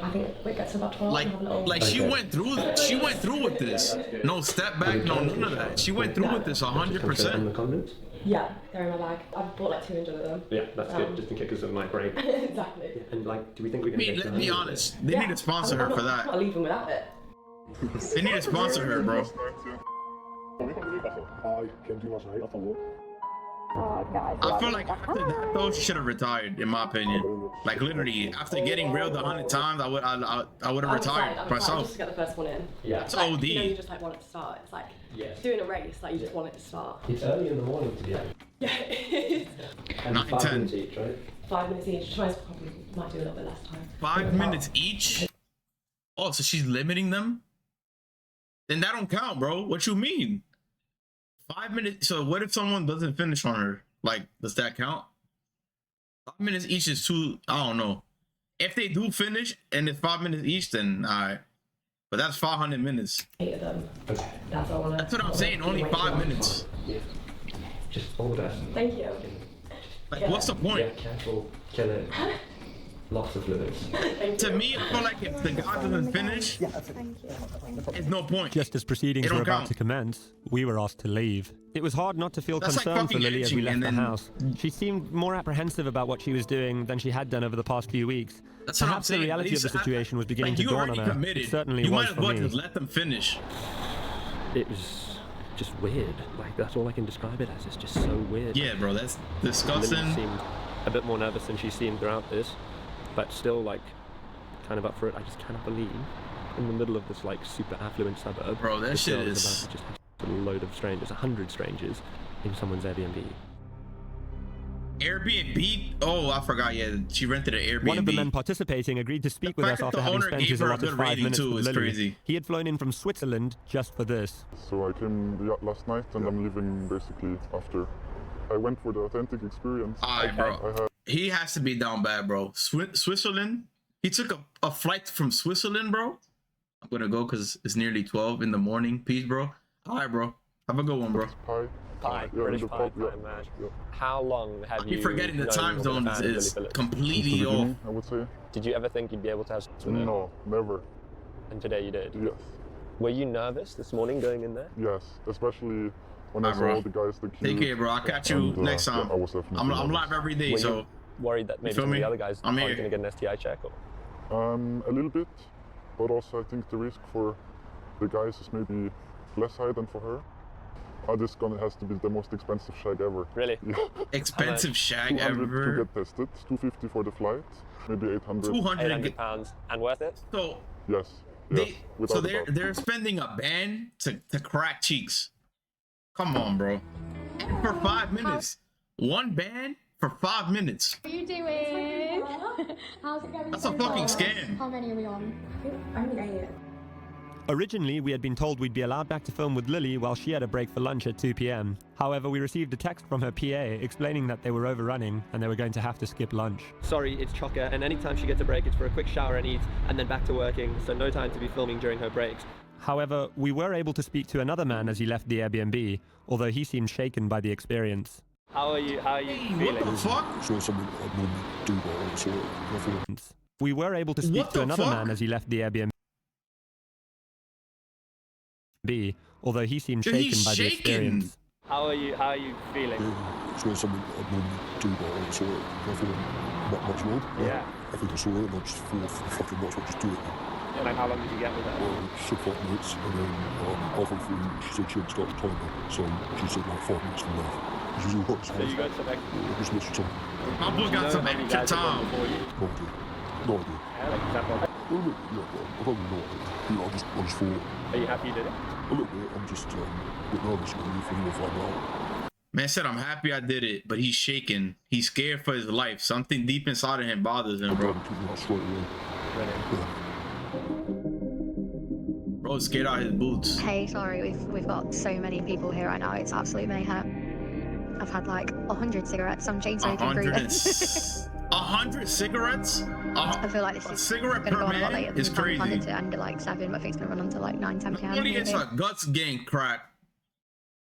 I think it gets about 12. and have a little... Like she went through with this. No step back, no none of that. She went through with this 100%. condoms? Yeah, they're in my bag. I've bought like 200 of them. Yeah, that's good. Just in case because of my break. Exactly. And like, do we think we I can? mean, let's be honest. They need to sponsor her for that. I'll leave them without it. They need to sponsor her, bro. I feel like after that though, she should have retired, in my opinion. Like literally, after getting railed 100 times, I would have retired myself. Just to get the first one in. Yeah. It's Like, OD. you know, you just like want it to start. It's like doing a race. Like you just want it to start. It's early in the morning to be out. Yeah, it is. And 9, 5 10. minutes each, right? 5 minutes each. Tries probably might do a little bit less time. 5 minutes each? Oh, so she's limiting them? Then that don't count, bro. What you mean? 5 minutes. So what if someone doesn't finish on her? Like, does that count? 5 minutes each is too. I don't know. If they do finish and it's 5 minutes each, then alright. But that's 500 minutes. 8 of them. That's all I want. That's what I'm saying. Only 5 minutes. Yeah. Just order. Thank you. Like, what's the point? Yeah, careful. Kill it. Lots of fluids. To me, I feel like if the guy doesn't finish, it's no point. Just as proceedings It were don't about count. to commence, we were asked to leave. It was hard not to feel That's like concerned for fucking Lily as we edging left and the then- house. She seemed more apprehensive about what she was doing than she had done over the past few weeks. That's what I'm Perhaps the saying. reality of the situation was beginning Like, to you dawn on already her. committed. It certainly You was might as for well me. just let them finish. It was just weird. Like, that's all I can describe it as. It's just so weird. Yeah, bro, that's Lily disgusting. seemed a bit more nervous than she's seemed throughout this, but still, like, kind of up for it. I just cannot believe, in the middle of this, like, super affluent suburb, Bro, that this shit girl is- about to just have a load of strangers, 100 strangers, in someone's Airbnb. Airbnb? Oh, I forgot. Yeah, she rented an Airbnb. One of the men participating agreed to speak with fact us that after the having owner spent gave his her a allotted good 5 rating minutes too with is Lily. crazy. He had flown in from Switzerland just for this. So I came last night and I'm leaving basically after. I went for the authentic experience. Alright, bro. He has to be down bad, bro. Switzerland? He took a flight from Switzerland, bro? I'm gonna go because it's nearly 12 in the morning. Peace, bro. Alright, bro. Have a good one, bro. Pie. Pie, British pie, man. How long have you? You're forgetting the known time you've zone been a fan of is Lily Phillips? completely off. I would say. Did you ever think you'd be able to have sex with her? No, never. And today you did? Yes. Were you nervous this morning going in there? Yes, especially when I saw bro. all the guys, the queue. Take care, bro. I'll catch you And, next time. yeah, I was definitely I'm nervous. live every day, Were so you worried that maybe feel some of me? the other guys I'm aren't here. going to get an STI check? Or? A little bit, but also I think the risk for the guys is maybe less high than for her. This has to be the most expensive shag ever. Really? Yeah. expensive shag 200 ever. to get tested, 250 for the flight, maybe 800. 200 £800 and worth it? So Yes. they, without so a doubt. they're spending a band to crack cheeks. Come on, bro. And for 5 minutes. One band for 5 minutes. What are you doing? How's it going? That's a fucking scam. How many are we on? I'm 8. Originally, we had been told we'd be allowed back to film with Lily while she had a break for lunch at 2 p.m. However, we received a text from her PA explaining that they were overrunning and they were going to have to skip lunch. Sorry, it's chocker, and anytime she gets a break, it's for a quick shower and eat, and then back to working, so no time to be filming during her breaks. However, we were able to speak to another man as he left the Airbnb, although he seemed shaken by the experience. How are you feeling? What the fuck? It's not something that I'd normally do, but I saw it. I thought, We were able to speak What to the another fuck? man as he left the Airbnb, although he seemed Dude, shaken he's by the shaking. experience. How are you feeling? yeah, it's not something that I'd normally do, but I saw it. I thought, not much more. Yeah. I think I saw it, and I just thought, fucking might as well just do it. And like, how long did you get with her? Well, she said 5 minutes, and then halfway through, she said she hadn't started the timer, so she said like 5 minutes from there. Which is all right. So you got some extra... I just missed some. My boy got some extra time. No idea. No idea. Yeah, like, is that what- Yeah, I don't really know. I just thought, Are you happy you did it? a little bit, I'm just a bit nervous, but if anyone find out. Man said, I'm happy I did it, but he's shaking. He's scared for his life. Something deep inside of him bothers him, bro. Bro's scared out his boots. Hey, sorry, we've got so many people here right now. It's absolute mayhem. I've had like 100 cigarettes. I'm chain smoking through this. 100 cigarettes? I feel like this a is cigarette gonna per go on a lot man later is than I planned it crazy. to end at like 7, but I think it's gonna run on to like 9, 10 p.m. Only it's her guts getting cracked.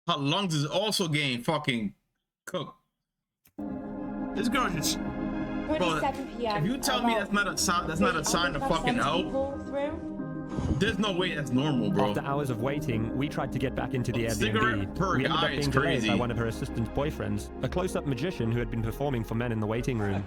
Her lungs is also getting fucking cooked. This girl just... Bro, 7 p.m. if you tell me that's not a sign of fucking help, there's no way that's normal, bro. After hours of waiting, we tried to get back into the Cigarette Airbnb. per We ended guy up is being delayed crazy. by one of her assistant's boyfriends, a close-up magician who had been performing for men in the waiting room.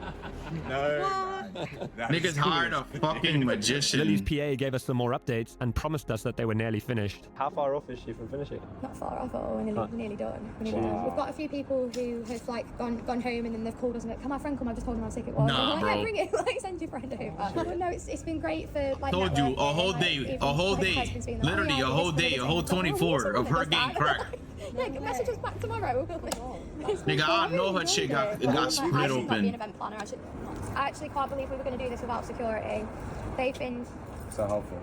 Niggas hired a fucking magician. Lily's PA gave us some more updates and promised us that they were nearly finished. How far off is she from finishing? Not far off at all. We're nearly done. We've got a few people who have like gone home and then they've called us and like, can my friend come? I just told them how sick it was. Nah, I'm like, bro. yeah, bring it. Like, send your friend over. But no, it's been great for like. Told you, a networking, whole like, day, even, a whole like, day, husbands being like, literally oh, yeah, a I'll whole do this day, for a the whole day. 24 of her getting cracked. Yeah, message us back tomorrow. Nigga, I know her shit got split open. I actually can't believe we were going to do this without security. They've been So helpful.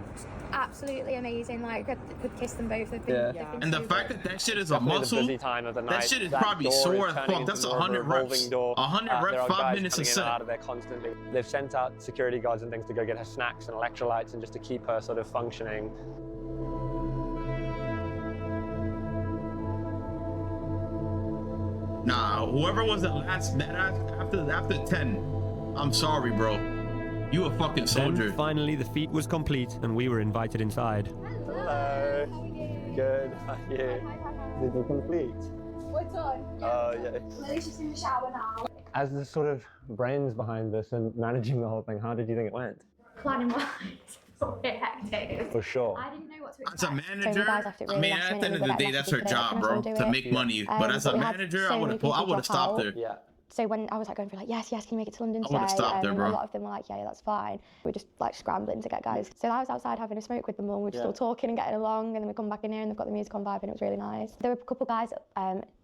absolutely amazing. Like, could kiss them both. They've been, Yeah. they've been And the so fact good. that shit is a Definitely muscle, the busy time of the night. that shit is That probably door sore is as turning fuck. That's into more of a 100 reps. revolving door. 100 There reps, are 5 guys minutes a coming in and out set. of there constantly. They've sent out security guards and things to go get her snacks and electrolytes and just to keep her sort of functioning. Nah, whoever was the last that after 10, I'm sorry, bro. You a fucking soldier. Then, finally, the feat was complete and we were invited inside. Hello. Good. How are you? Did you complete? We're done. Oh, yeah. Lily's just in the shower now. As the sort of brains behind this and managing the whole thing, how did you think it went? Planning wise, it's a bit hectic. For sure. I didn't know what to As a expect. manager, I mean, at the end of the day, that's her job, bro, to make money. But as a manager, I would have stopped her. Yeah. So when I was like going through like, yes, can you make it to London I today? would've stopped there, bro. A lot of them were like, yeah, that's fine. We were just like scrambling to get guys. So I was outside having a smoke with them all. We were just all talking and getting along, and then we come back in here and they've got the music on vibe and it was really nice. There were a couple of guys,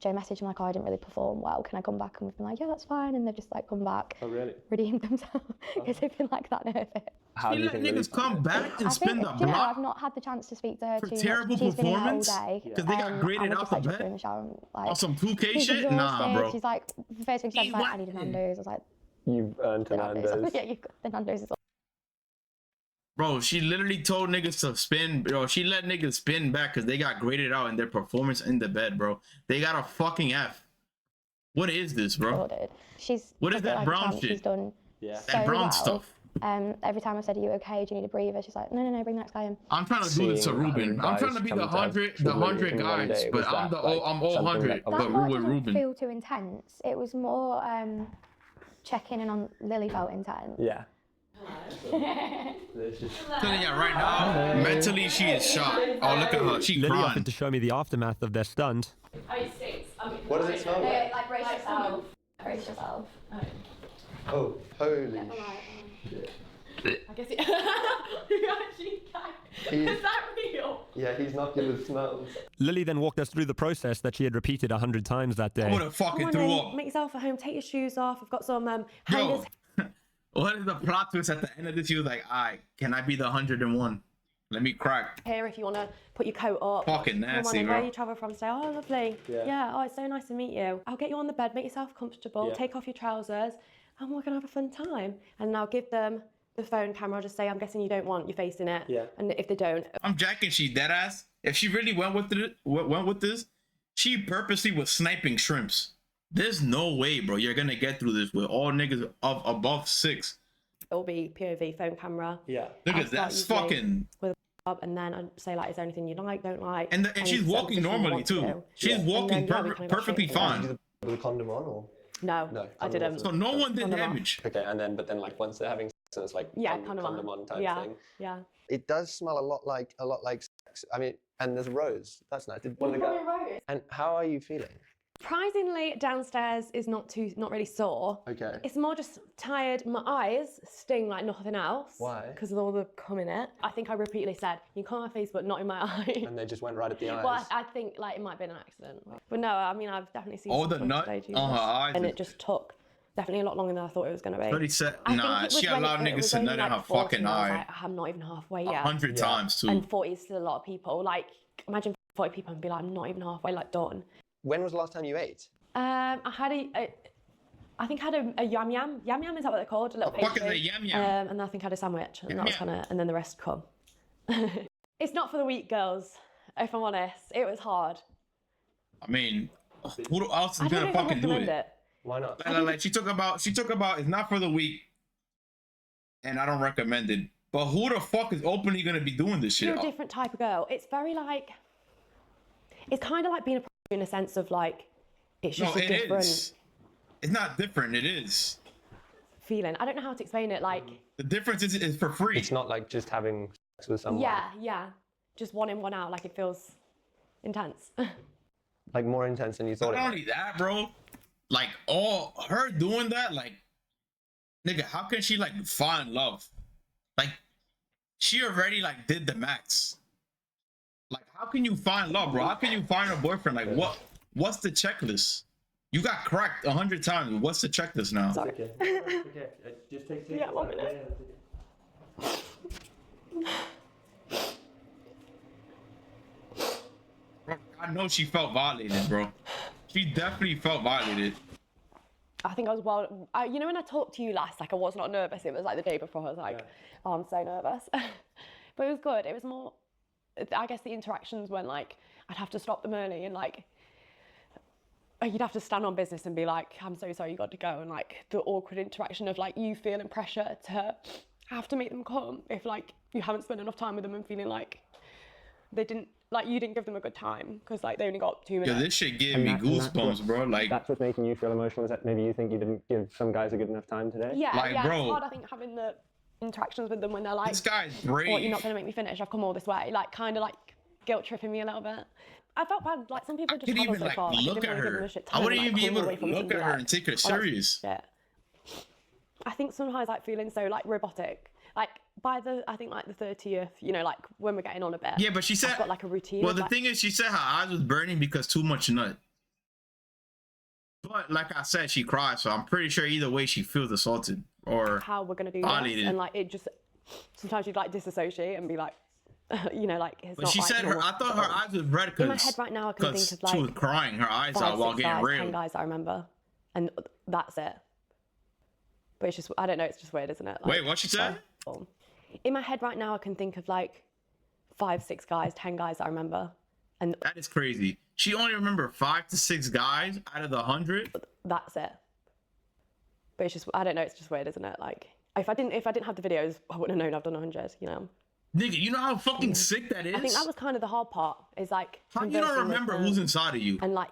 Joe messaged me like, oh, I didn't really perform well. Can I come back? And we've been like, yeah, that's fine. And they've just like come back. Oh, really? Redeemed themselves because they've been like that nervous. How do you let think niggas come back and spin the Do you know, block I've not had the chance to speak to her for too much. terrible She's been in there all performance? day. Because they got graded and out we're the just, like, just in bed? the shower and, like, On some 2K she's shit? Nah, exhausted. bro. She's like, the first thing she said was like, I need a Nando's. I was like, You've earned the Nando's. Nando's. Yeah, you've got the Nando's. Bro, she literally told niggas to spin, bro. She let niggas spin back because they got graded out in their performance in the bed, bro. They got a fucking F. What is this, bro? She's What is that brown shit? She's done That brown well. stuff. Every time I said, are you okay? Do you need a breather? She's like, no, bring the next guy in. I'm trying to do this to Ruben. I'm trying to be the 100 guys, but I'm all 100. But That with part didn't Ruben. feel too intense. It was more checking in on Lily felt intense. Yeah. Telling you right now, mentally she is shot. Oh, look at her. She Lily crying. offered to show me the aftermath of their stunt. Oh, it stinks. What does it smell like? Like brace yourself. Brace yourself. Oh, holy I guess you actually can. Is that real? Yeah, he's not good with smells. Lily then walked us through the process that she had repeated 100 times that day. I would have fucking Come threw on up. in, make yourself at home, take your shoes off. I've got some hangers. Yo, what is the plot twist at the end of this? She was like, alright, can I be the 101? Let me crack. Here, if you want to put your coat up. Fucking Come on nasty, in. bro. Where you travel from? Say, oh, lovely. Yeah. Oh, it's so nice to meet you. I'll get you on the bed, make yourself comfortable, take off your trousers, and we're gonna have a fun time. And I'll give them the phone camera. I'll just say, I'm guessing you don't want you facing it. Yeah. And if they don't, I'm jacking. She dead ass. If she really went with this, she purposely was sniping shrimps. There's no way, bro. You're gonna get through this with all niggas of above 6. it'll be POV phone camera. Yeah. Look at that's fucking. With a and then I'd say like, is there anything you like, don't like? And she's walking normally too. She's walking perfectly fine. With a condom on or? No, I didn't. So no one did damage. Okay, but then like once they're having sex, it's like condom on type thing. Yeah. It does smell a lot like sex. I mean, and there's rose. That's nice. Did one of the guys? And how are you feeling? Surprisingly, downstairs is not really sore. Okay. It's more just tired. My eyes sting like nothing else. Why? Because of all the cum in it. I think I repeatedly said, you can come on my face, but not in my eye. And they just went right at the eyes. Well, I think like it might have been an accident. But no, I mean, I've definitely seen all the nut on her eyes. And it just took definitely a lot longer than I thought it was going to be. 30 nah, she allowed niggas to nut in her fucking eye. Like, I'm not even halfway yet. 100 times too. And 40 is still a lot of people. Like, imagine 40 people and be like, I'm not even halfway, like, done. When was the last time you ate? I had I think I had a yam yam. Yam yam, is that what they're called? A little pastry. Fuck is a yam yam? And then I think I had a sandwich, and that was kind of, and then the rest come. It's not for the weak, girls. If I'm honest, it was hard. I mean, who else is gonna fucking do it? Why not? Like she took about it's not for the weak, and I don't recommend it. But who the fuck is openly gonna be doing this shit? You're a different type of girl. It's very like, it's kind of like being a in a sense of like, it's just a different. Is. It's not different. It is. Feeling. I don't know how to explain it. Like the difference is for free. It's not like just having sex with someone. Yeah. Just one in, one out. Like it feels intense. Like more intense than you thought. Not only that, bro. Like all her doing that, like, nigga, how can she like find love? Like, she already like did the max. Like, how can you find love, bro? How can you find a boyfriend? Like, what's the checklist? You got cracked 100 times. What's the checklist now? Sorry. Okay. Just take 1 minute. Bro, I know she felt violated, bro. She definitely felt violated. I think I was you know when I talked to you last, like I was not nervous. It was like the day before. I was like, oh, I'm so nervous. But it was good. It was more, I guess the interactions when like I'd have to stop them early and like you'd have to stand on business and be like, I'm so sorry, you got to go, and like the awkward interaction of like you feeling pressure to have to make them come if like you haven't spent enough time with them and feeling like they didn't, like you didn't give them a good time because like they only got 2 minutes. Yeah, this shit gave me goosebumps, bro. Like that's what's making you feel emotional. Is that maybe you think you didn't give some guys a good enough time today? Yeah, like, yeah, bro, it's hard. I think having the interactions with them when they're like, this guy's brave. What, you're not gonna make me finish? I've come all this way. Like kind of like guilt tripping me a little bit. I felt bad. Like some people just travel so like far. look at her. I wouldn't even be able to look at her and take her serious. Yeah. I think sometimes like feeling so like robotic. Like by I think like the 30th, you know, like when we're getting on a bit. Yeah, but she said I've got like a routine. Well, the thing is, she said her eyes was burning because too much nut. But like I said, she cried, so I'm pretty sure either way she feels assaulted or how we're gonna do violated. this, and like it just sometimes you'd like disassociate and be like, you know, like it's but not. She said her. I thought her eyes was red because in my head right now I can think of like she was crying her eyes out while getting real. 10 guys I remember, and that's it. But it's just, I don't know, it's just weird, isn't it? Like, wait, what she said? In my head right now I can think of like 5, 6 guys, 10 guys I remember, and that is crazy. She only remembered 5 to 6 guys out of the 100. That's it. But it's just, I don't know, it's just weird, isn't it? Like if I didn't have the videos, I wouldn't have known I've done 100. You know. Nigga, you know how fucking sick that is? I think that was kind of the hard part, is like how you don't remember who's inside of you? And like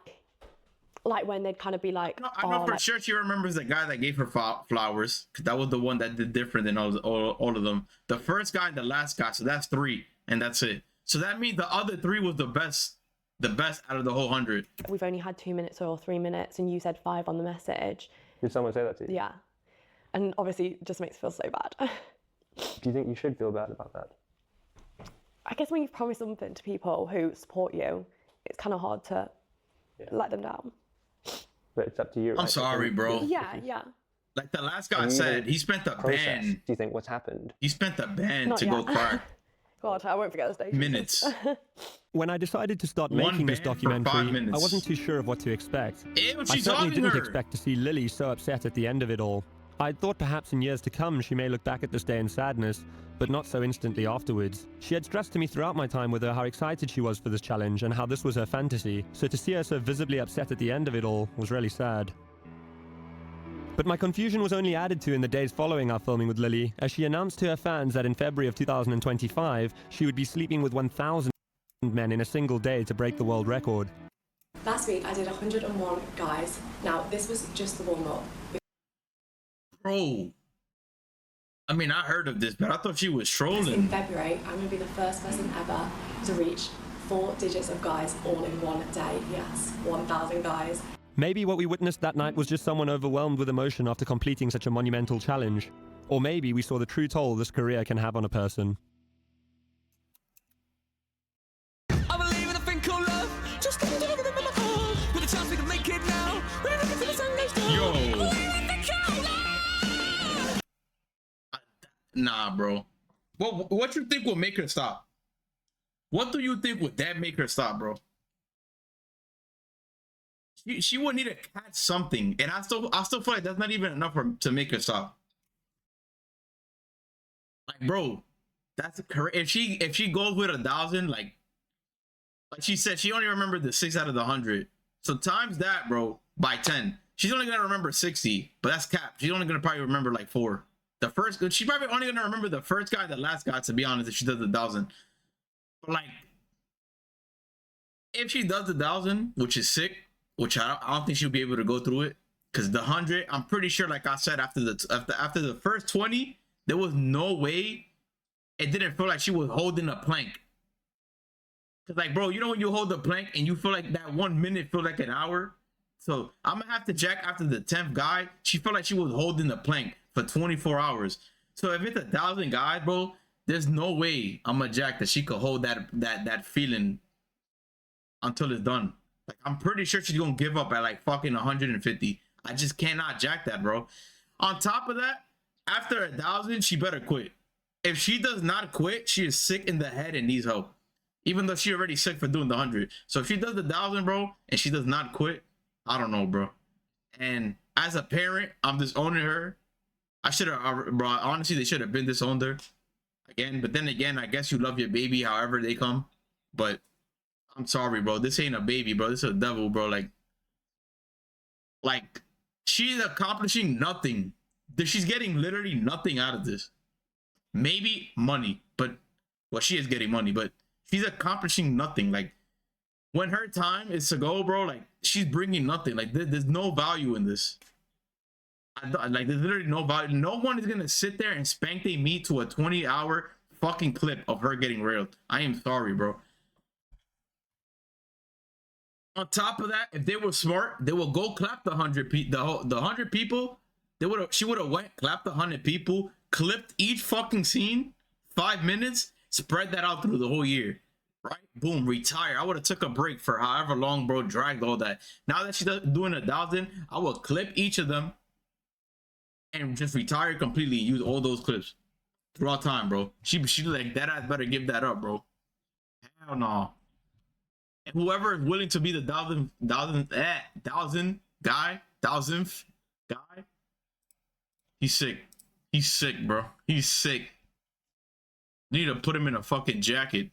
when they'd kind of be like, I know for sure she remembers the guy that gave her flowers, because that was the one that did different than all of them. The first guy and the last guy, so that's 3, and that's it. So that means the other 3 was the best out of the whole 100. We've only had 2 minutes or 3 minutes, and you said 5 on the message. Did someone say that to you? Yeah, and obviously it just makes me feel so bad. Do you think you should feel bad about that? I guess when you've promised something to people who support you, it's kind of hard to let them down. But it's up to you. I'm sorry, bro. Yeah. Like the last guy said, he spent the ban. Do you think what's happened? He spent the ban to go cry. God, I won't forget the station. Minutes. When I decided to start One making this band for 5 documentary, I minutes. wasn't too sure of what to expect. Ew, I she's certainly hugging didn't her. expect to see Lily so upset at the end of it all. I thought perhaps in years to come she may look back at this day in sadness, but not so instantly afterwards. She had stressed to me throughout my time with her how excited she was for this challenge and how this was her fantasy, so to see her so visibly upset at the end of it all was really sad. But my confusion was only added to in the days following our filming with Lily, as she announced to her fans that in February of 2025, she would be sleeping with 1,000 men in a single day to break the world record. Last week I did 101 guys. Now this was just the warm-up. Bro. I mean, I heard of this, but I thought she was In trolling. February, I'm going to be the first person ever to reach 4 digits of guys all in one day. Yes, 1,000 guys. Maybe what we witnessed that night was just someone overwhelmed with emotion after completing such a monumental challenge. Or maybe we saw the true toll this career can have on a person. I believe in a thing called love. Just give it in my heart. With a chance we can make it now. When I look into the sun goes down. Yo. Oh, Nah, bro. What you think will make her stop? What do you think would that make her stop, bro? She would need to catch something, and I still feel like that's not even enough to make her stop. Like, bro, that's correct. If she goes with 1,000, like she said, she only remembered the 6 out of the 100. So times that, bro, by 10. She's only gonna remember 60, but that's cap. She's only gonna probably remember like 4. The first, she probably only gonna remember the first guy, the last guy, to be honest, if she does 1,000. But like, if she does 1,000, which is sick, which I don't think she'll be able to go through it, because the 100, I'm pretty sure, like I said, after the first 20, there was no way it didn't feel like she was holding a plank. Cause like, bro, you know when you hold the plank and you feel like that 1 minute feel like an hour? So I'm gonna have to check after the 10th guy. She felt like she was holding the plank for 24 hours. So if it's 1,000 guys, bro, there's no way I'm gonna jack that she could hold that feeling until it's done. Like, I'm pretty sure she's gonna give up at like fucking 150. I just cannot jack that, bro. On top of that, after 1,000, she better quit. If she does not quit, she is sick in the head and needs help. Even though she already sick for doing the 100. So if she does 1,000, bro, and she does not quit, I don't know, bro. And as a parent, I'm disowning her. I should have, bro, honestly, they should have been disowned her. Again, but then again, I guess you love your baby however they come. But I'm sorry, bro. This ain't a baby, bro. This is a devil, bro. Like she's accomplishing nothing. She's getting literally nothing out of this. Maybe money, but well, she is getting money, but she's accomplishing nothing. Like, when her time is to go, bro, like, she's bringing nothing. Like, there's no value in this. Like, there's literally no value. No one is gonna sit there and spank their meat to a 20-hour fucking clip of her getting railed. I am sorry, bro. On top of that, if they were smart, they will go clap the 100 people. The 100 people, she would have went, clapped the 100 people, clipped each fucking scene, 5 minutes, spread that out through the whole year. Right? Boom, retire. I would have took a break for however long, bro, dragged all that. Now that she's doing 1,000, I will clip each of them and just retire completely and use all those clips throughout time, bro. She like, that ass better give that up, bro. Hell no. And whoever is willing to be the 1,000th guy, he's sick. He's sick, bro. He's sick. You need to put him in a fucking jacket.